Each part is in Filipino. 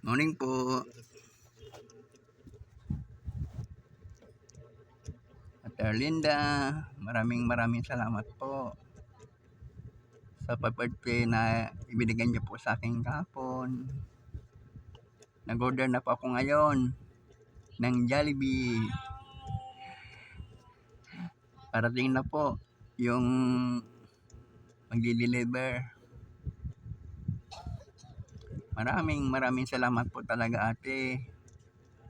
Morning po. Ate Erlinda, maraming salamat po sa pa-birthday na ibinigay niyo po sa akin kahapon. Nag-order na po ako ngayon ng Jollibee. Parating na po yung magdi-deliver. Maraming salamat po talaga, ate.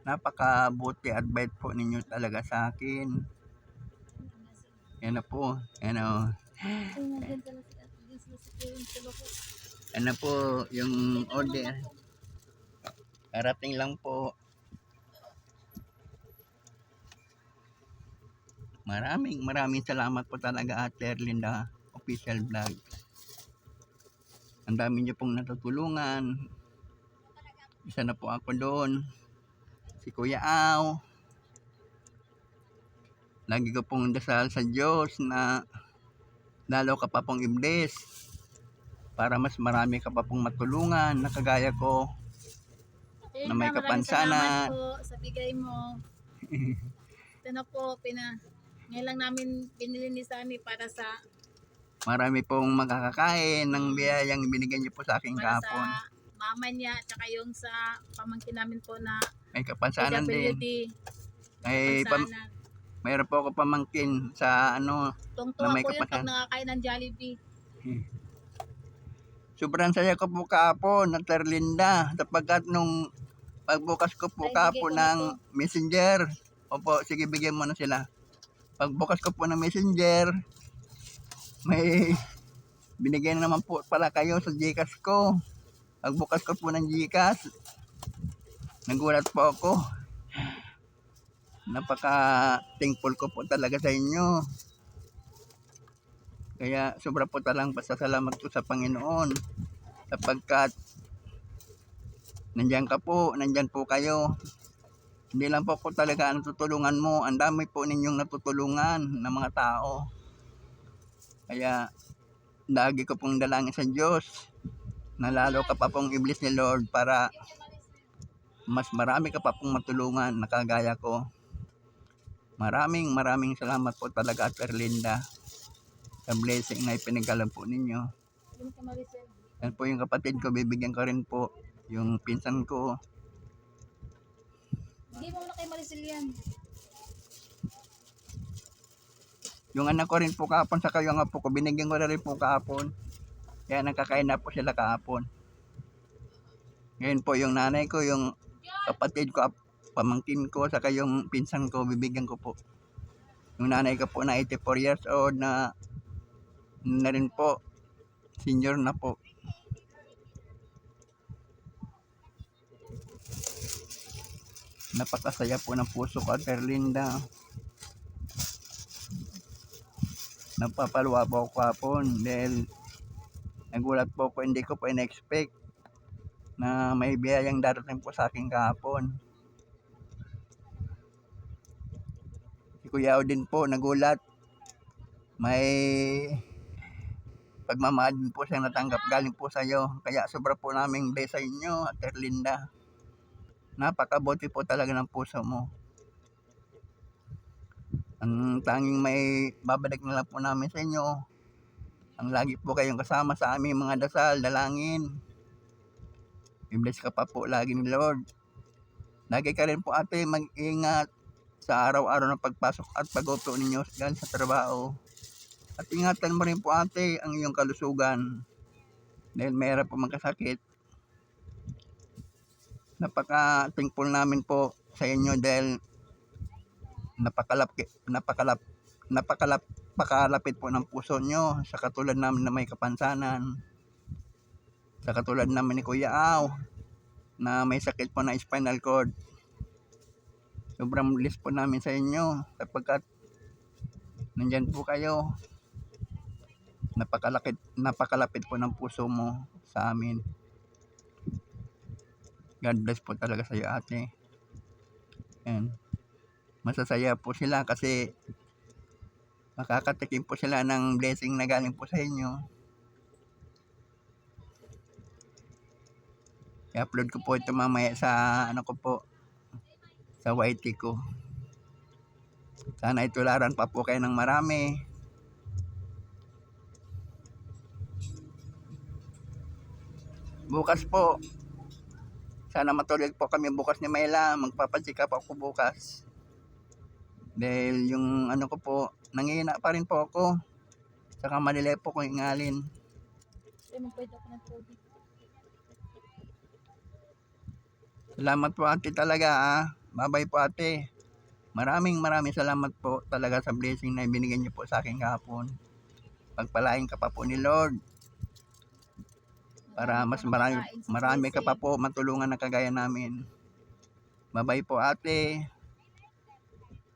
Napakabuti at bait po ninyo talaga sa akin. Yan na po. Yan o. Ano po yung order. Karating lang po. Maraming salamat po talaga, Ate Erlinda Official Vlog. Ang dami niyo pong natutulungan. Isa na po ako doon. Si Kuya Au. Lagi ko pong dasal sa Diyos na lalo ka pa pong i-bless para mas marami ka pa pong matulungan na kagaya ko na may kapansanan. Salamat po sa bigay mo. Ito na po, ngayon lang namin binili ni Sunny para sa Marami pong makakakain ng biyayang binigyan niyo po sa akin kahapon. Sa mama niya at saka yung sa pamangkin namin po na may kapansanan din. Ay, mayroon po ako pamangkin sa tungtuwa po yun pag nakakain ng Jollibee. Sobrang saya ko po kahapon ng Terlinda sapagkat nung pagbukas ko po kahapon ng messenger. Opo, sige bigyan mo na sila. Pagbukas ko po ng messenger, may binigay na naman po pala kayo sa Gcash ko. Pagbukas ko po ng Gcash, nagulat po ako. Napaka-thankful ko po talaga sa inyo. Kaya sobra po talang pasasalamat ko sa Panginoon sapagkat nandyan po kayo. Hindi lang po ako talaga natutulungan mo. Ang dami po ninyong natutulungan ng mga tao. Kaya lagi ko pong dalangin sa Diyos na lalo ka pa pong i-bless ni Lord para mas marami ka pa pong matulungan na kagaya ko. Maraming salamat po talaga, Ate Erlinda, sa blessing na ipinagalan po ninyo. Yan po yung kapatid ko, bibigyan ko rin po yung pinsan ko. Hindi mo na kay Maricel yan. Yung anak ko rin po kahapon sa kayo nga po ko, binigyan ko na rin po kahapon. Kaya nakakain na po sila kahapon. Ngayon po yung nanay ko, yung kapatid ko, pamangkin ko, saka yung pinsan ko, bibigyan ko po. Yung nanay ko po na 84 years old na rin po, senior na po. Napakasaya po ng puso ko, Ate Erlinda. Napapaluwa po ako kahapon dahil nagulat po ako, hindi ko po in-expect na may biyayang darating po sa akin kahapon. Si Kuya din po nagulat. May pagmamahal din po siya natanggap galing po sa iyo. Kaya sobra po naming bless sa inyo, Ate Erlinda. Napakabuti po talaga ng puso mo. Ang tanging may babalik na lang po namin sa inyo, ang lagi po kayong kasama sa aming mga dasal, dalangin. I-bless ka pa po lagi ni Lord. Lagi ka rin po, ate, mag-ingat sa araw-araw ng pagpasok at pag-upo ninyo galing sa trabaho. At ingatan mo rin po, ate, ang iyong kalusugan dahil mayroon po magkasakit. Napaka-thankful namin po sa inyo dahil napakalapit po ng puso nyo sa katulad namin na may kapansanan, sa katulad namin ni Kuya Au na may sakit po na spinal cord. Sobrang bless po namin sa inyo sapagkat nandyan po kayo. Napakalapit po ng puso mo sa amin. God bless po talaga sa iyo, ate. And masasaya po sila kasi makakatikim po sila ng blessing na galing po sa inyo. I-upload ko po ito mamaya sa ano ko po, sa YT ko. Sana itularan pa po kayo ng marami. Bukas po, sana matuloy po kami bukas ni Mayla. Magpapacheck up ako bukas. Dahil yung ano ko po, nangihina pa rin po ako. Saka malilay po kong ingalin. Kaya magpwede ako ng tubig. Salamat po ate talaga ah. Bye-bye po ate. Maraming salamat po talaga sa blessing na ibinigay niyo po sa akin kahapon. Pagpalain ka pa po ni Lord. Para mas marami ka pa po matulungan na kagaya namin. Bye-bye po ate.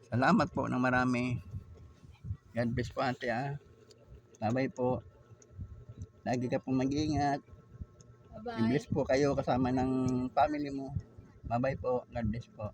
Salamat po ng marami. God bless po ate ah. Bye-bye po. Lagi ka pong mag-iingat. Bye-bye. I-bless po kayo kasama ng family mo. Bye-bye po. God bless po.